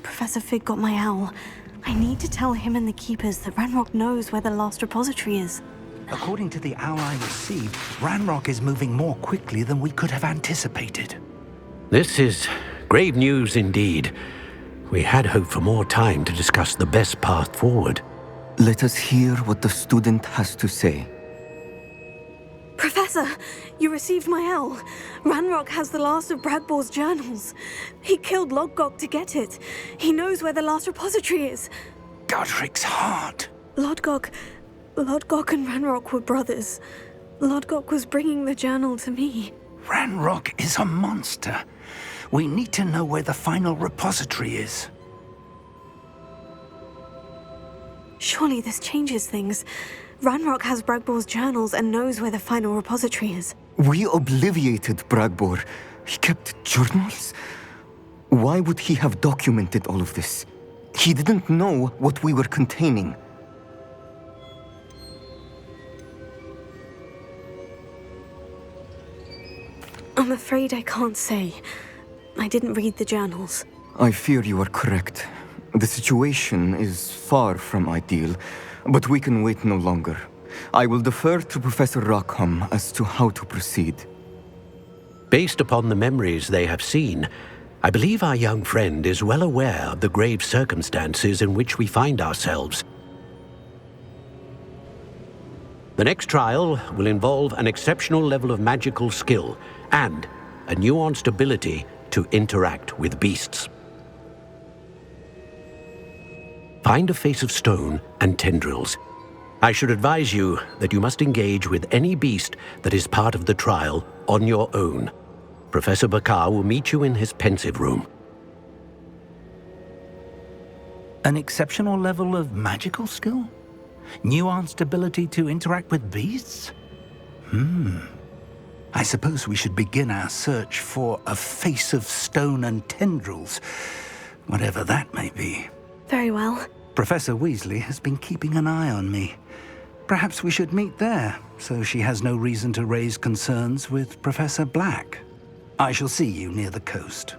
Professor Fig got my owl. I need to tell him and the Keepers that Ranrock knows where the last repository is. According to the owl I received, Ranrock is moving more quickly than we could have anticipated. This is grave news indeed. We had hoped for more time to discuss the best path forward. Let us hear what the student has to say. Professor, you received my owl. Ranrock has the last of Bradbor's journals. He killed Lodgok to get it. He knows where the last repository is. Godric's heart. Lodgok and Ranrock were brothers. Lodgok was bringing the journal to me. Ranrock is a monster. We need to know where the final repository is. Surely this changes things. Ranrock has Bradbor's journals and knows where the final repository is. We obliviated Bradbor. He kept journals? Why would he have documented all of this? He didn't know what we were containing. I'm afraid I can't say. I didn't read the journals. I fear you are correct. The situation is far from ideal, but we can wait no longer. I will defer to Professor Rockham as to how to proceed. Based upon the memories they have seen, I believe our young friend is well aware of the grave circumstances in which we find ourselves. The next trial will involve an exceptional level of magical skill and a nuanced ability to interact with beasts. Find a face of stone and tendrils. I should advise you that you must engage with any beast that is part of the trial on your own. Professor Bakar will meet you in his pensive room. An exceptional level of magical skill? Nuanced ability to interact with beasts? I suppose we should begin our search for a face of stone and tendrils, whatever that may be. Very well. Professor Weasley has been keeping an eye on me. Perhaps we should meet there, so she has no reason to raise concerns with Professor Black. I shall see you near the coast.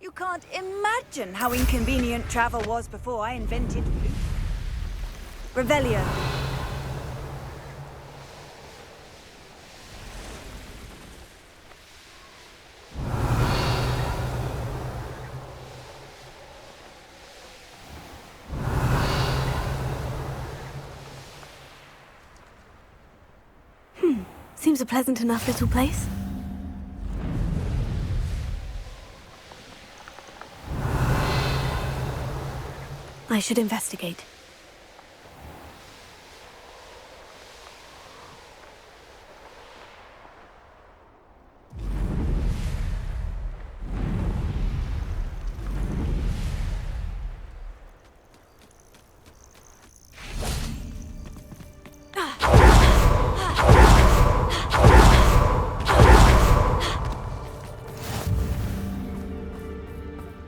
You can't imagine how inconvenient travel was before I invented flute. Revelio. Seems a pleasant enough little place. I should investigate.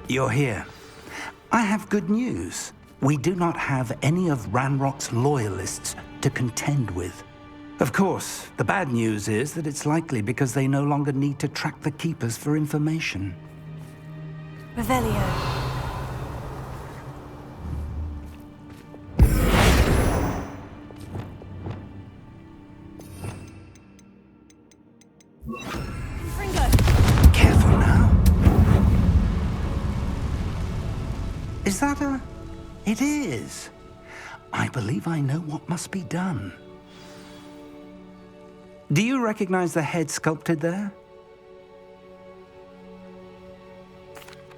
You're here. I have good news. We do not have any of Ranrock's loyalists to contend with. Of course, the bad news is that it's likely because they no longer need to track the Keepers for information. Revelio. Careful now. Is that a... It is. I believe I know what must be done. Do you recognize the head sculpted there?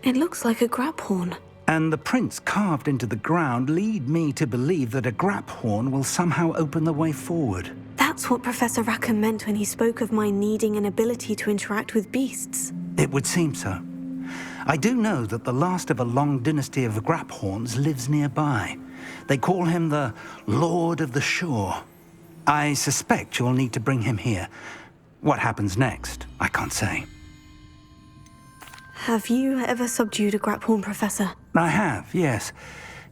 It looks like a grab horn. And the prints carved into the ground lead me to believe that a grap horn will somehow open the way forward. That's what Professor Rackham meant when he spoke of my needing an ability to interact with beasts. It would seem so. I do know that the last of a long dynasty of grap horns lives nearby. They call him the Lord of the Shore. I suspect you'll need to bring him here. What happens next, I can't say. Have you ever subdued a graphorn, Professor? I have, yes.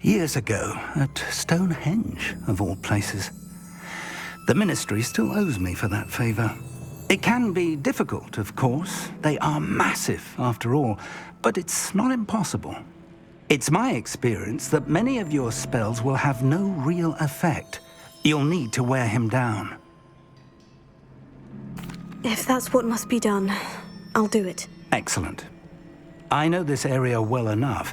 Years ago, at Stonehenge, of all places. The Ministry still owes me for that favor. It can be difficult, of course. They are massive, after all, but it's not impossible. It's my experience that many of your spells will have no real effect. You'll need to wear him down. If that's what must be done, I'll do it. Excellent. I know this area well enough.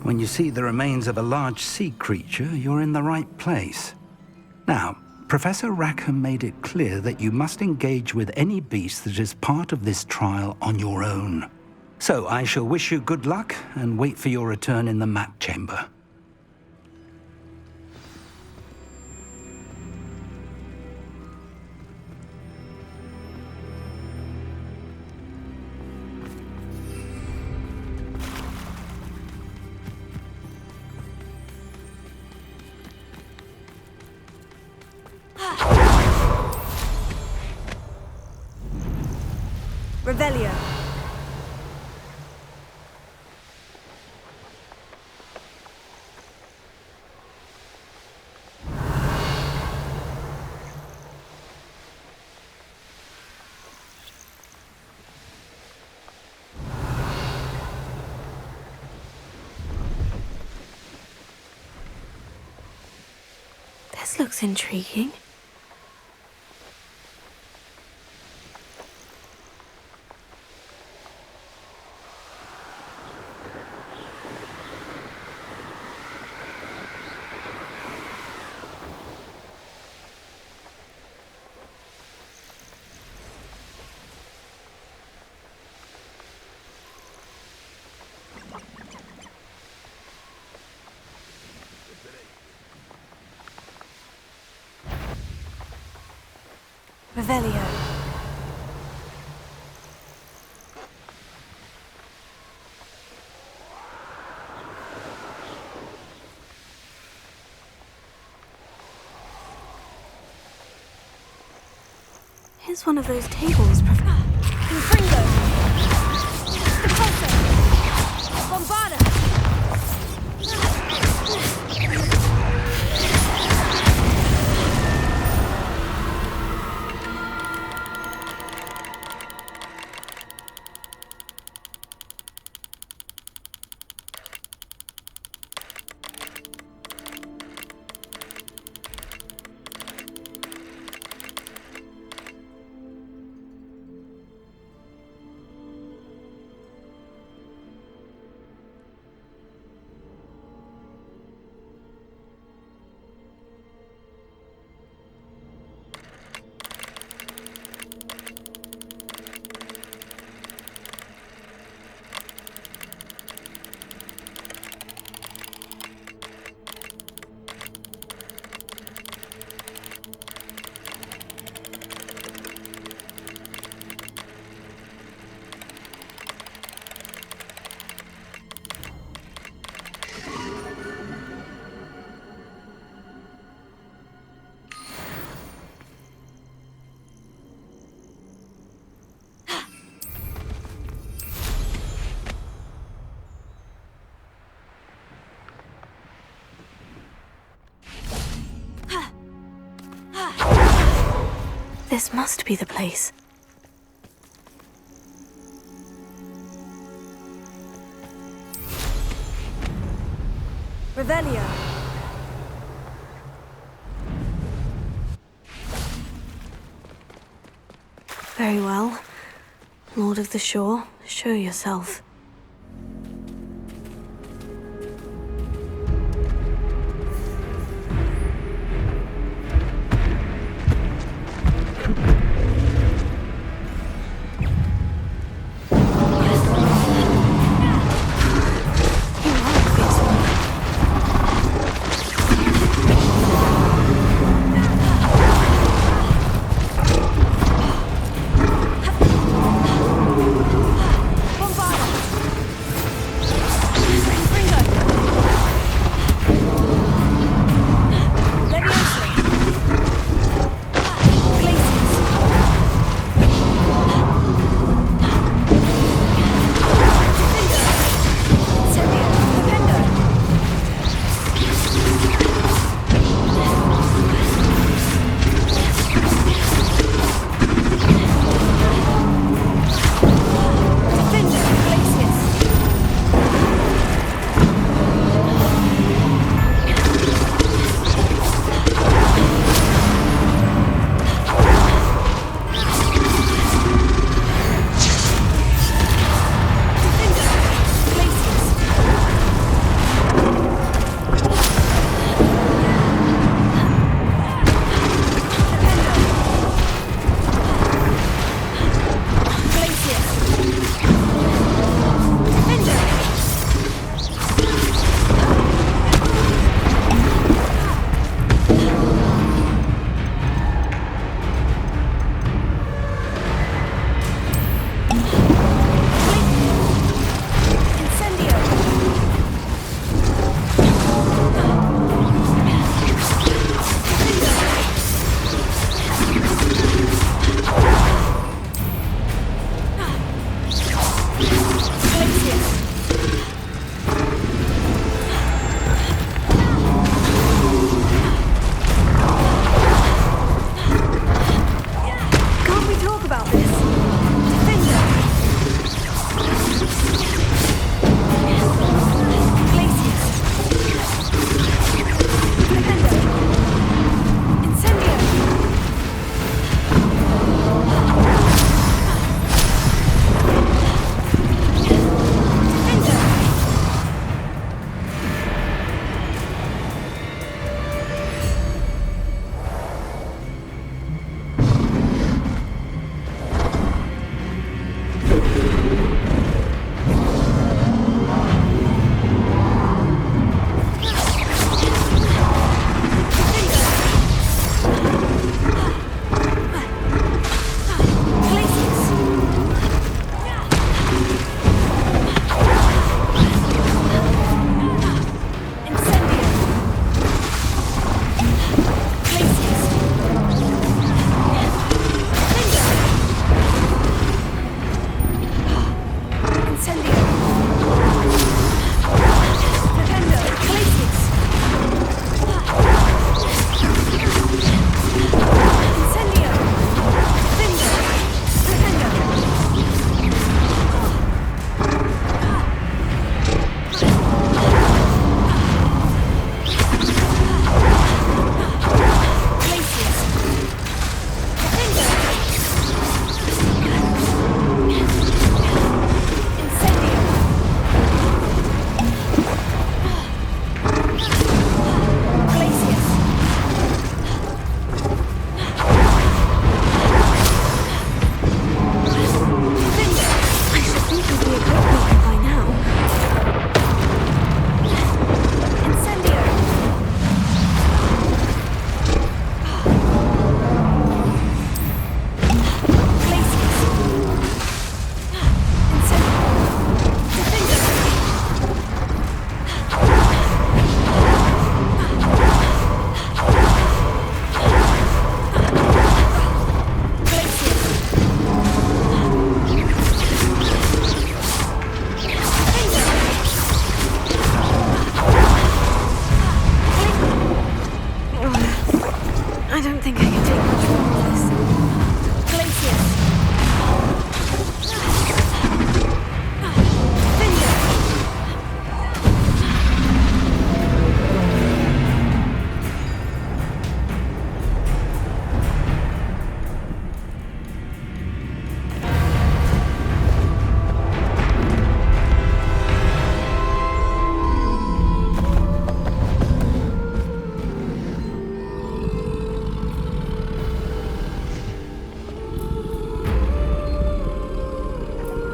When you see the remains of a large sea creature, you're in the right place. Now, Professor Rackham made it clear that you must engage with any beast that is part of this trial on your own. So I shall wish you good luck and wait for your return in the map chamber. Revelio. This looks intriguing. Revelio. Here's one of those tables, Professor. Confringo. Repulsor. Bombarda. This must be the place. Revelio. Very well. Lord of the Shore, show yourself. You are a fierce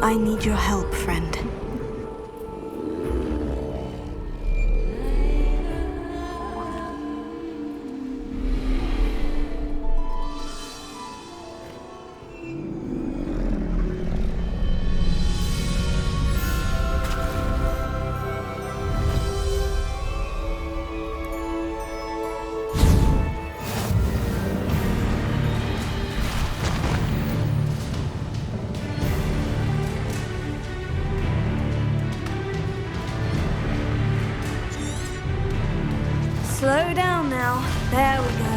I need your help, friend. Slow down now. There we go.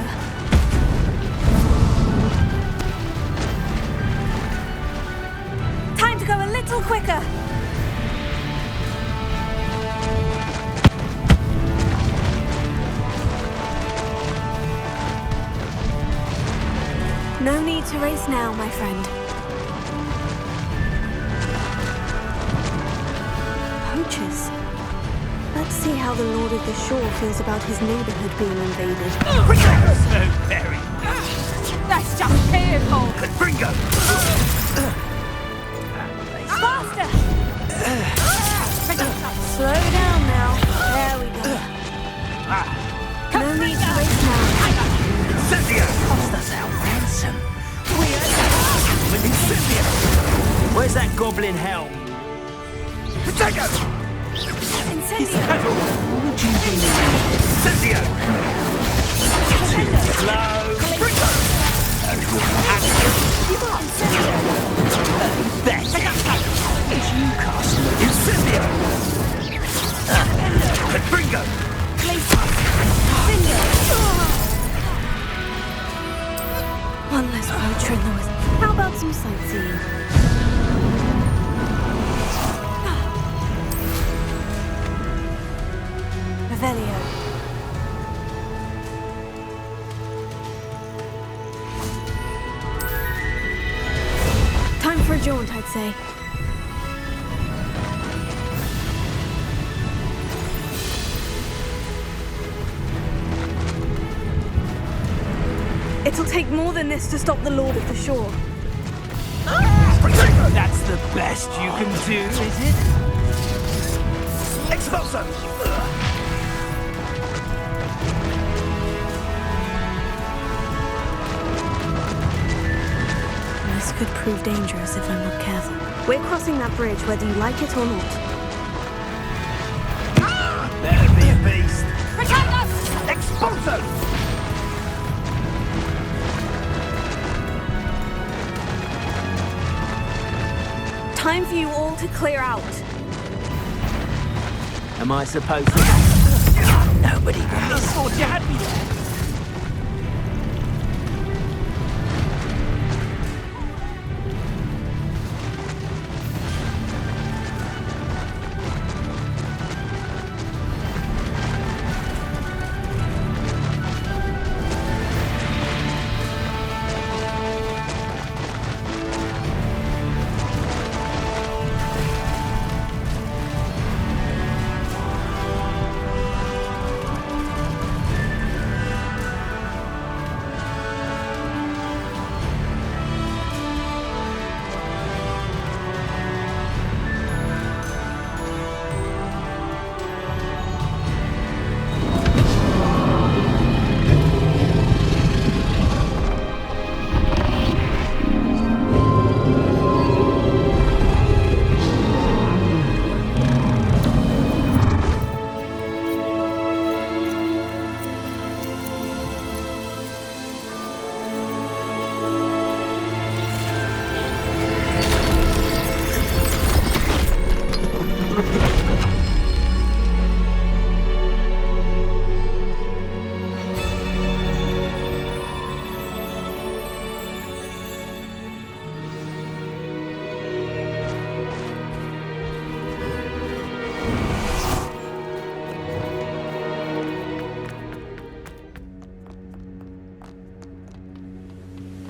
Time to go a little quicker. No need to race now, my friend. Poachers. Let's see how the Lord of the Shore feels about his neighborhood being invaded. Snowberry! That's just fearful! Bringo! Faster! Slow down now. There we go. No need to race now. Cynthia! Cost us our ransom. We had Cynthia! Where's that goblin helm? Potato! Incendio! Would you believe? Cynthia! Too slow! Bringo! Better! It's you, Castle. Cynthia! Bringo! One less poacher in the west. How about some sightseeing? Revelio. Time for a jaunt, I'd say. It'll take more than this to stop the Lord of the Shore. That's the best you can do, is it? Expulso! This could prove dangerous if I'm not careful. We're crossing that bridge whether you like it or not. Better be a beast! Expulso! Time for you all to clear out. Am I supposed to? Nobody got me. Oh, you had me there.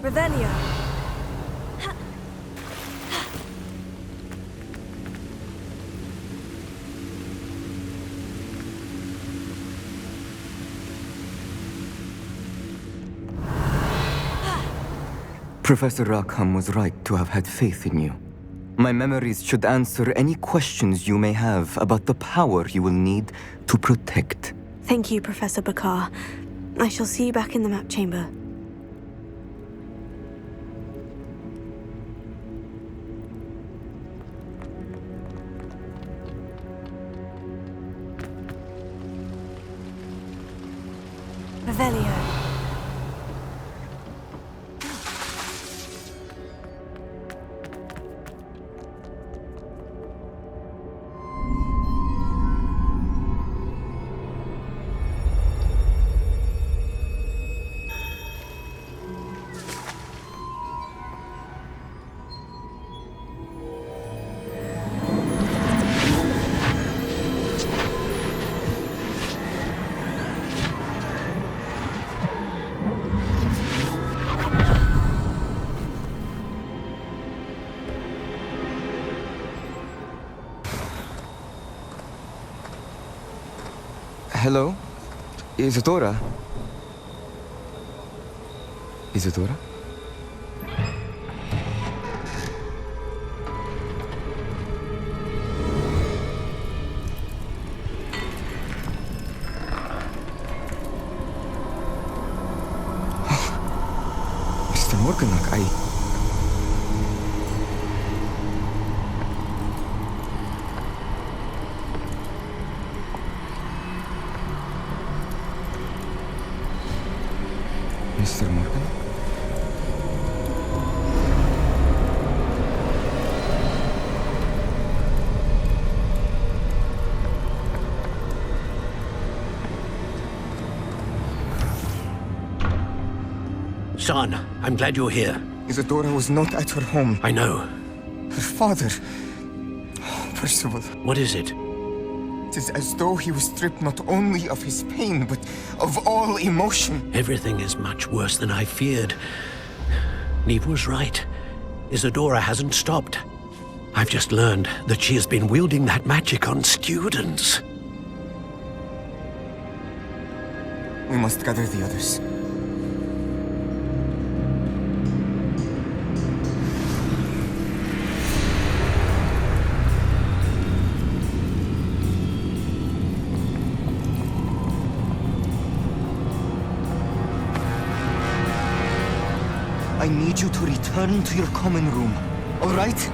Revelio. Professor Rackham was right to have had faith in you. My memories should answer any questions you may have about the power you will need to protect. Thank you, Professor Bakar. I shall see you back in the map chamber. Revelio. Hello? Isadora? Isadora? Mr. Morganach, Mr. Morgan? Son, I'm glad you're here. Isadora was not at her home. I know. Her father... Percival. What is it? It is as though he was stripped not only of his pain, but of all emotion. Everything is much worse than I feared. Neve was right. Isadora hasn't stopped. I've just learned that she has been wielding that magic on students. We must gather the others. I need you to return to your common room, all right?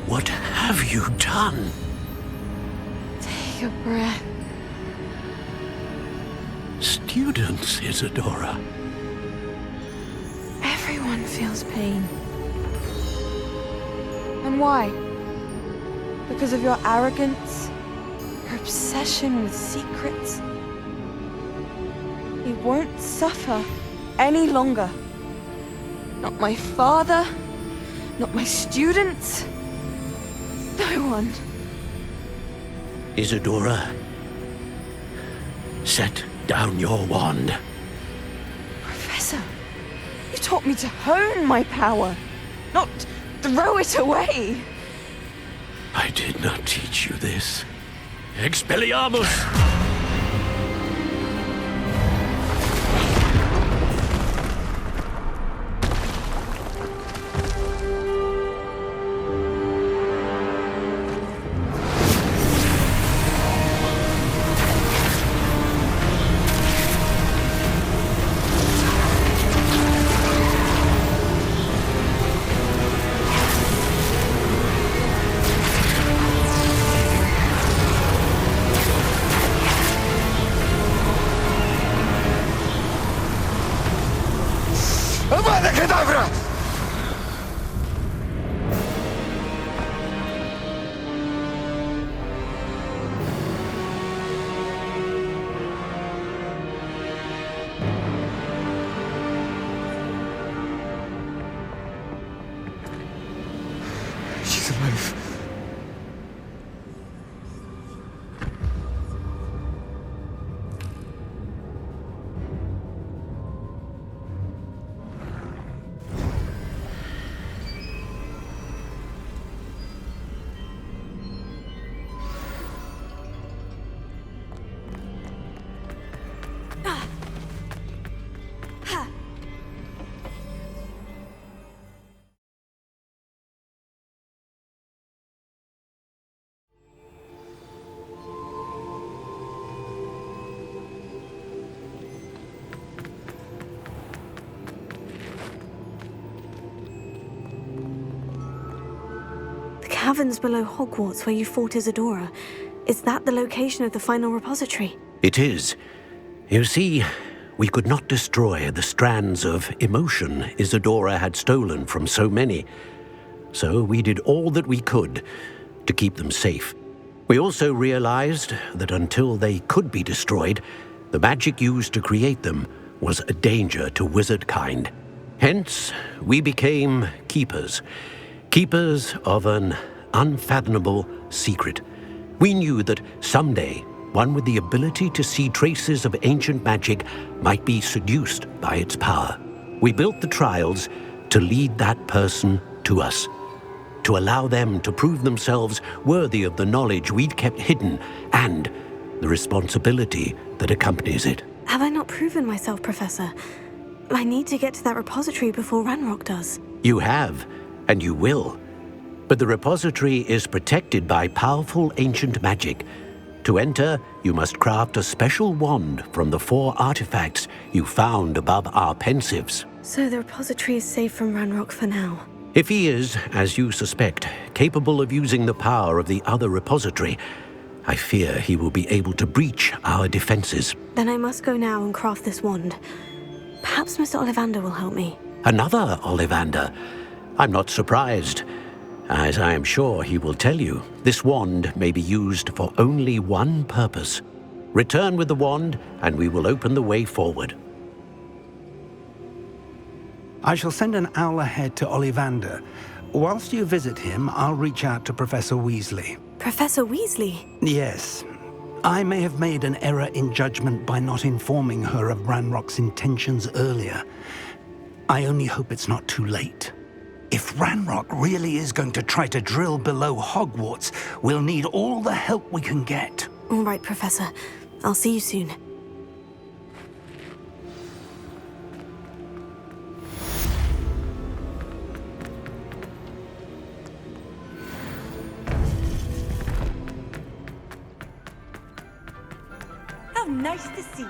What have you done? Take a breath. Students, Isadora. Everyone feels pain. And why? Because of your arrogance? Your obsession with secrets? He won't suffer any longer. Not my father, not my students, no one. Isadora, set down your wand. Professor, you taught me to hone my power, not throw it away. I did not teach you this. Expelliarmus! She's alive. The caverns below Hogwarts where you fought Isadora. Is that the location of the final repository? It is. You see, we could not destroy the strands of emotion Isadora had stolen from so many. So we did all that we could to keep them safe. We also realized that until they could be destroyed, the magic used to create them was a danger to wizard kind. Hence, we became keepers. Keepers of an unfathomable secret. We knew that someday, one with the ability to see traces of ancient magic might be seduced by its power. We built the trials to lead that person to us, to allow them to prove themselves worthy of the knowledge we'd kept hidden and the responsibility that accompanies it. Have I not proven myself, Professor? I need to get to that repository before Ranrock does. You have, and you will. But the repository is protected by powerful ancient magic. To enter, you must craft a special wand from the 4 artifacts you found above our pensives. So the repository is safe from Ranrock for now. If he is, as you suspect, capable of using the power of the other repository, I fear he will be able to breach our defenses. Then I must go now and craft this wand. Perhaps Mr. Ollivander will help me. Another Ollivander? I'm not surprised. As I am sure he will tell you, this wand may be used for only one purpose. Return with the wand, and we will open the way forward. I shall send an owl ahead to Ollivander. Whilst you visit him, I'll reach out to Professor Weasley. Professor Weasley? Yes. I may have made an error in judgment by not informing her of Ranrock's intentions earlier. I only hope it's not too late. If Ranrock really is going to try to drill below Hogwarts, we'll need all the help we can get. All right, Professor. I'll see you soon. How nice to see you.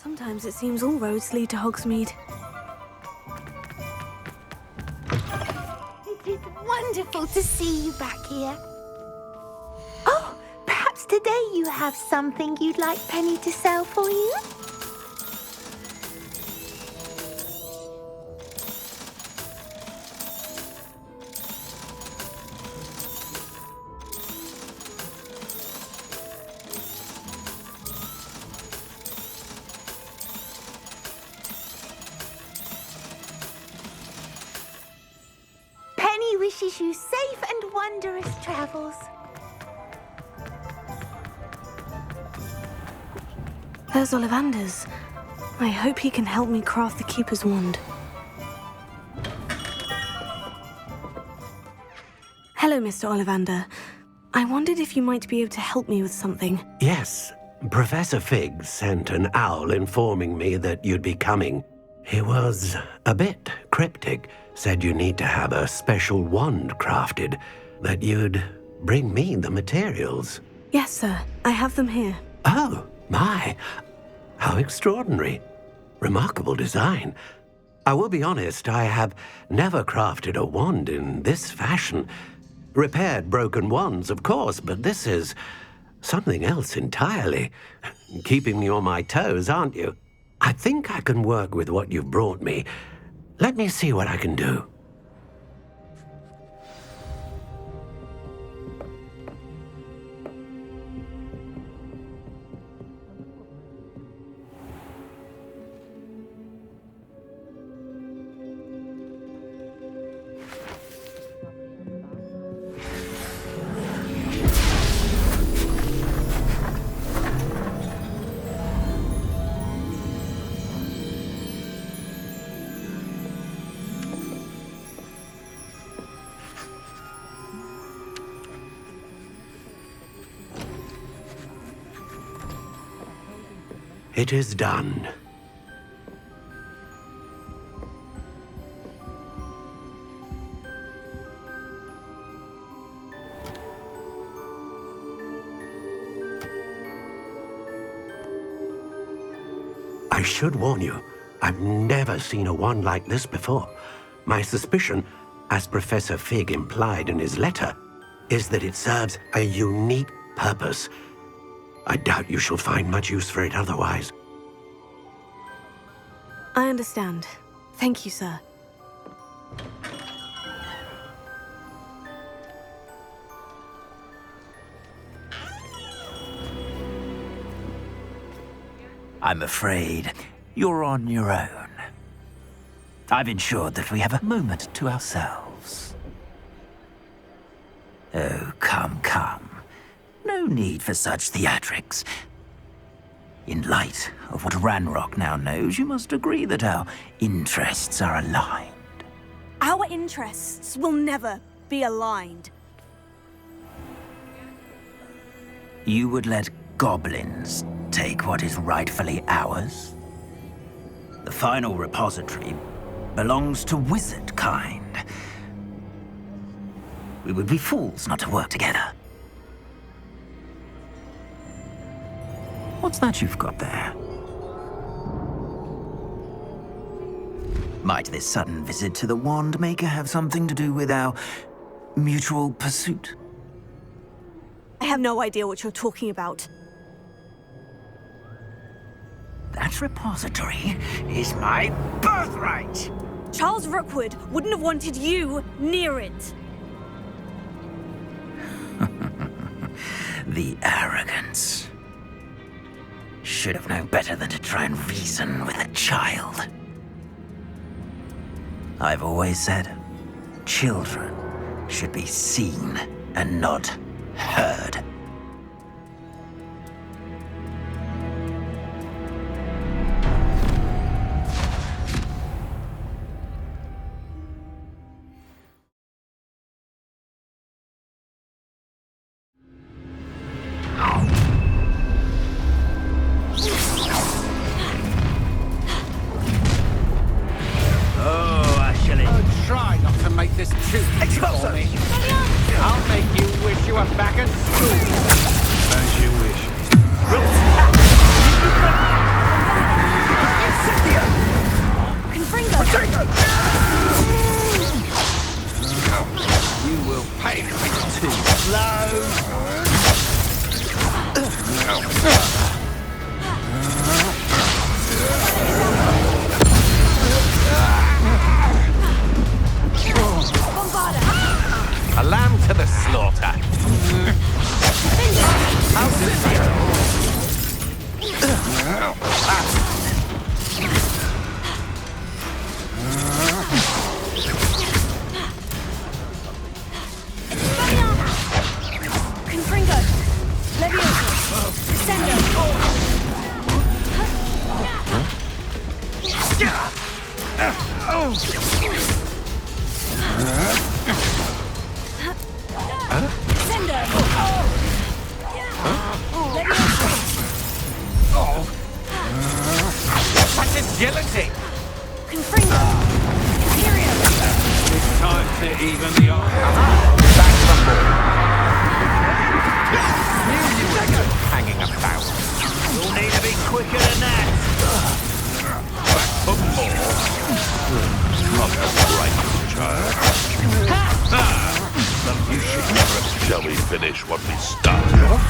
Sometimes it seems all roads lead to Hogsmeade. It is wonderful to see you back here. Oh, perhaps today you have something you'd like Penny to sell for you? Penny wishes you safe and wondrous travels. There's Ollivander's. I hope he can help me craft the Keeper's wand. Hello, Mr. Ollivander. I wondered if you might be able to help me with something. Yes, Professor Fig sent an owl informing me that you'd be coming. He was a bit cryptic, said you need to have a special wand crafted, that you'd bring me the materials. Yes, sir. I have them here. Oh, my. How extraordinary. Remarkable design. I will be honest, I have never crafted a wand in this fashion. Repaired broken wands, of course, but this is something else entirely. Keeping me on my toes, aren't you? I think I can work with what you've brought me. Let me see what I can do. It is done. I should warn you, I've never seen a wand like this before. My suspicion, as Professor Fig implied in his letter, is that it serves a unique purpose. I doubt you shall find much use for it otherwise. I understand. Thank you, sir. I'm afraid you're on your own. I've ensured that we have a moment to ourselves. Oh, come, come. No need for such theatrics. In light of what Ranrock now knows, you must agree that our interests are aligned. Our interests will never be aligned. You would let goblins take what is rightfully ours? The final repository belongs to wizard kind. We would be fools not to work together. What's that you've got there? Might this sudden visit to the Wand Maker have something to do with our mutual pursuit? I have no idea what you're talking about. That repository is my birthright! Charles Rookwood wouldn't have wanted you near it. The arrogance. Should have known better than to try and reason with a child. I've always said, children should be seen and not heard. Try not to make this too easy for me. I'll make you wish you were back at school. As you wish. You will pay for it too slow. A lamb to the slaughter. I'll sit Confringo! Leviosa! Descendo! Descendo! That's agility! Confringo! Imperium! It's time to even the odds. Hanging about. You'll need to be quicker than that. Back for more. Not a great child. You should never. Shall we finish what we started?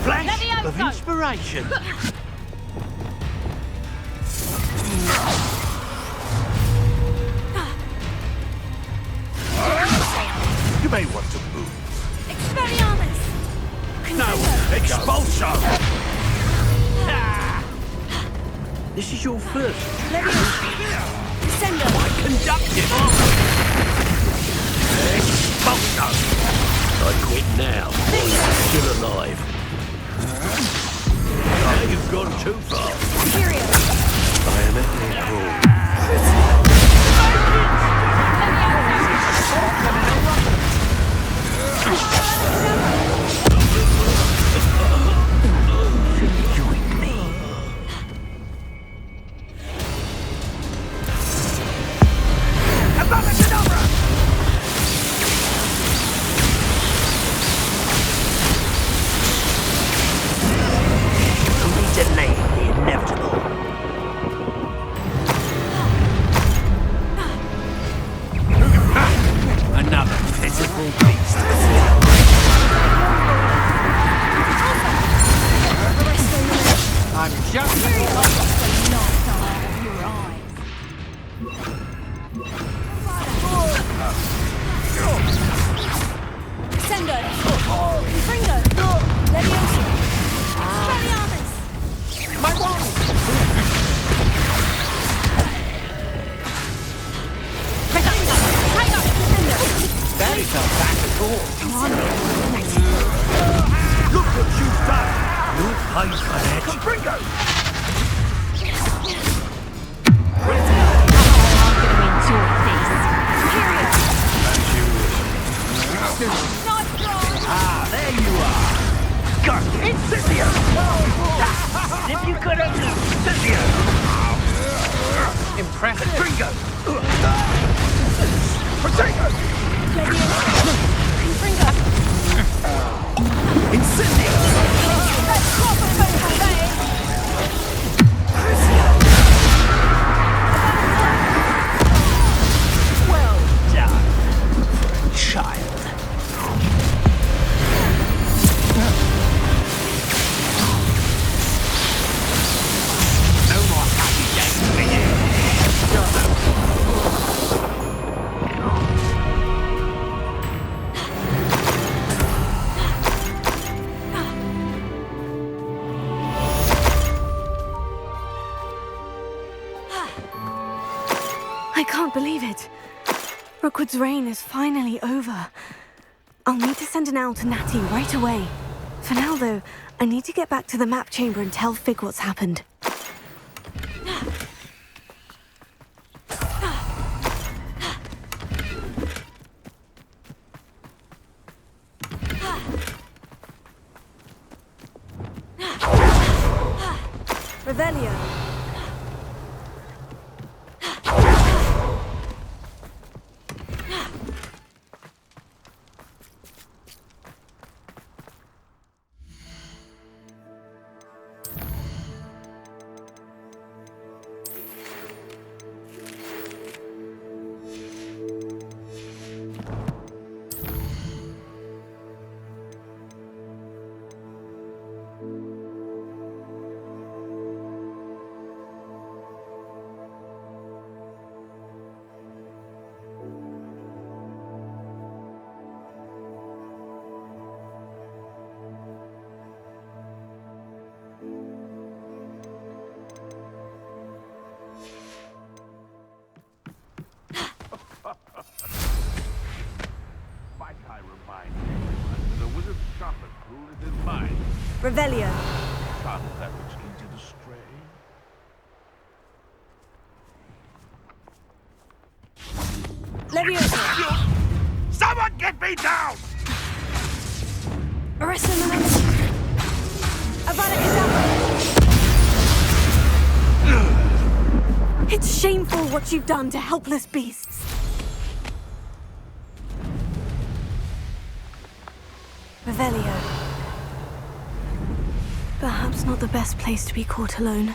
Flash of inspiration. You may want to move. Expelliarmus! No, expulso! This is your first. Descendo! Conductive. Expulso! I quit now. Still alive. Now you've gone too far. Imperium! I am at your call. Join me. We delay the inevitable. Another pitiful beast. I'm just Descendo! Confringo! Leviosa! Expelliarmus! my wand. Descendo! Descendo! That is not back at all. Look what you've done. You'll pay for that. Confringo! Ah, there you are. Got Incendio! If you could have Incendio! Impressive. Confringo! Potato! Confringo! Incendio! That's proper painful day! Well done, child. No more happy days for you. I can't believe it. Rookwood's reign is finally over. I'll need to send an owl to Natty right away. For now, though, I need to get back to the map chamber and tell Fig what's happened. Revelio. Might I remind you, the wizard's sharpest tool is his mind. Revelio. Son of that which leads you astray. Leviosa! Someone get me down! Arrest him, Avada Kedavra! It's shameful what you've done to helpless beasts. Revelio. Perhaps not the best place to be caught alone.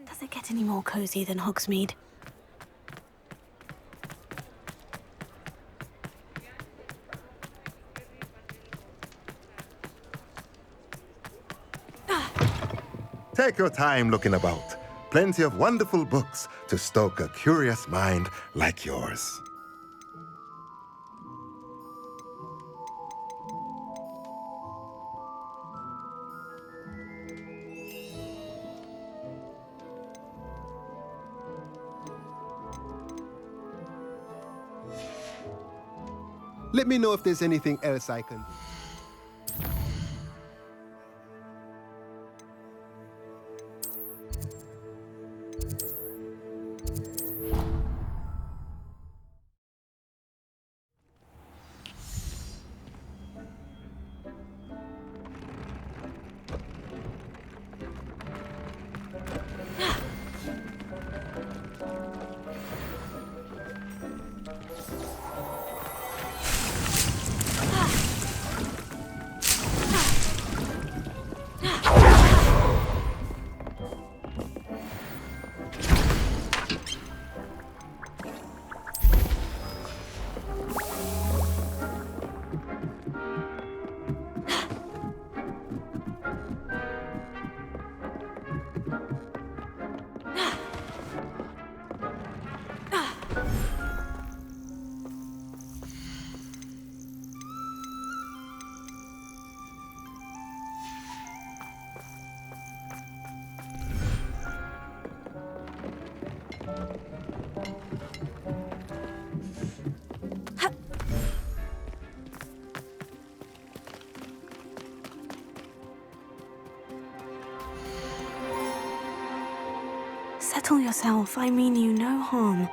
Does it get any more cozy than Hogsmeade? Take your time looking about. Plenty of wonderful books to stoke a curious mind like yours. Let me know if there's anything else I can do. Settle yourself. I mean you no harm.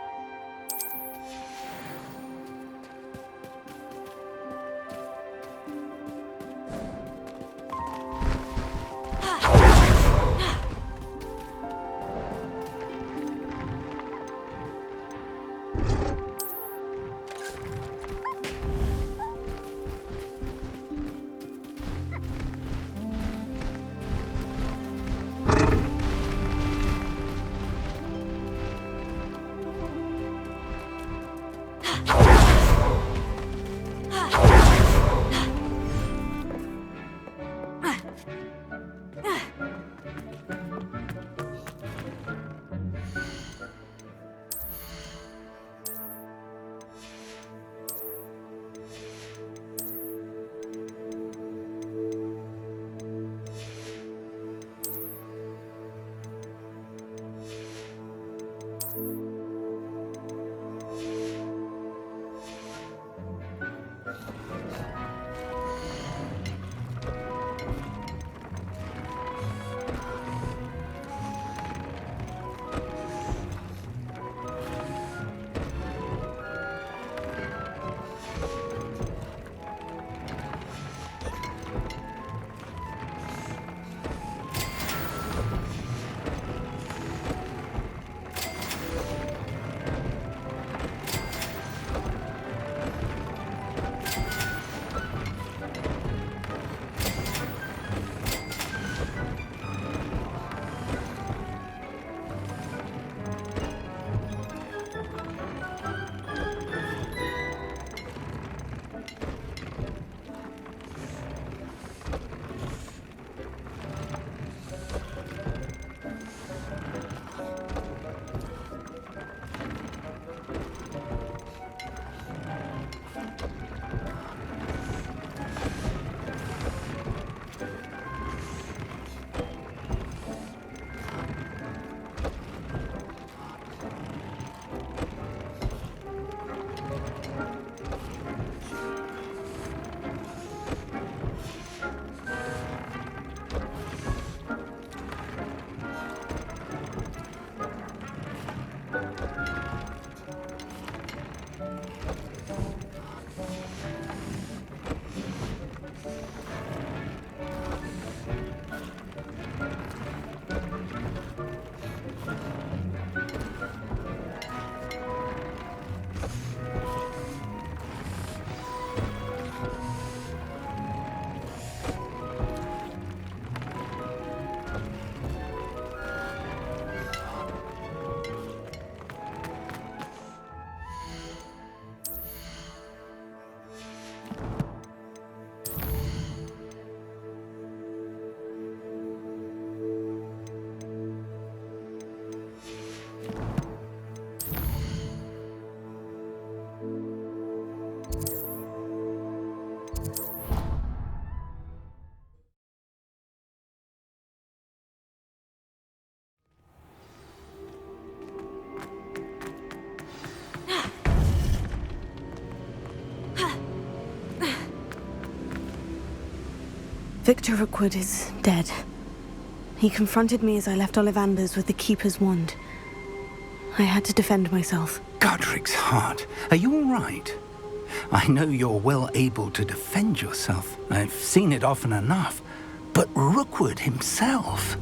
Victor Rookwood is dead. He confronted me as I left Ollivander's with the Keeper's wand. I had to defend myself. Godric's heart. Are you all right? I know you're well able to defend yourself. I've seen it often enough. But Rookwood himself...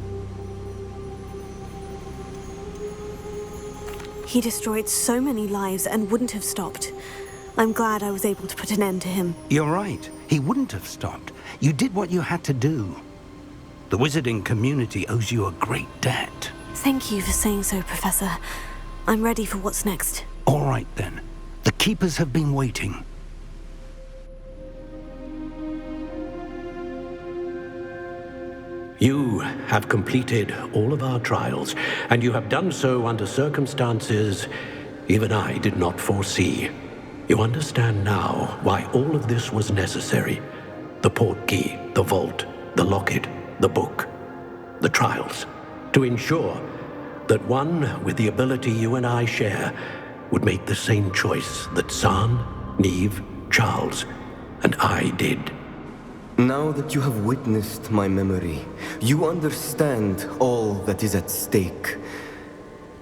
He destroyed so many lives and wouldn't have stopped. I'm glad I was able to put an end to him. You're right. He wouldn't have stopped. You did what you had to do. The wizarding community owes you a great debt. Thank you for saying so, Professor. I'm ready for what's next. All right, then. The Keepers have been waiting. You have completed all of our trials, and you have done so under circumstances even I did not foresee. You understand now why all of this was necessary. The portkey, the vault, the locket, the book, the trials. To ensure that one with the ability you and I share would make the same choice that Zahn, Neve, Charles, and I did. Now that you have witnessed my memory, you understand all that is at stake.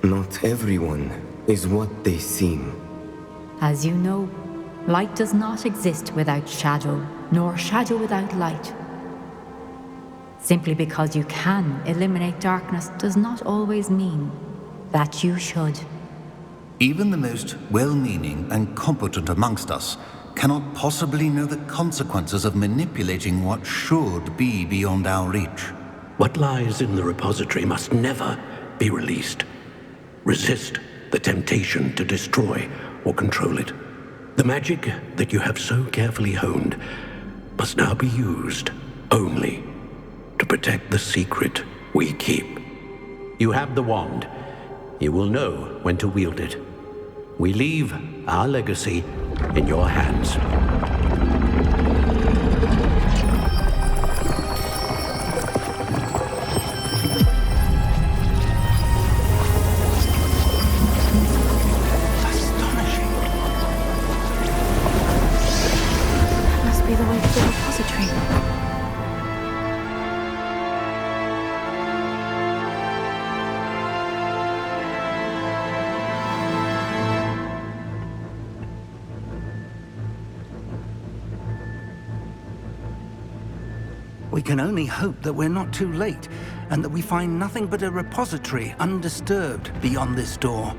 Not everyone is what they seem. As you know, light does not exist without shadow, nor shadow without light. Simply because you can eliminate darkness does not always mean that you should. Even the most well-meaning and competent amongst us cannot possibly know the consequences of manipulating what should be beyond our reach. What lies in the repository must never be released. Resist the temptation to destroy or control it. The magic that you have so carefully honed must now be used only to protect the secret we keep. You have the wand. You will know when to wield it. We leave our legacy in your hands. Astonishing. That must be the way to the repository. We can only hope that we're not too late, and that we find nothing but a repository undisturbed beyond this door.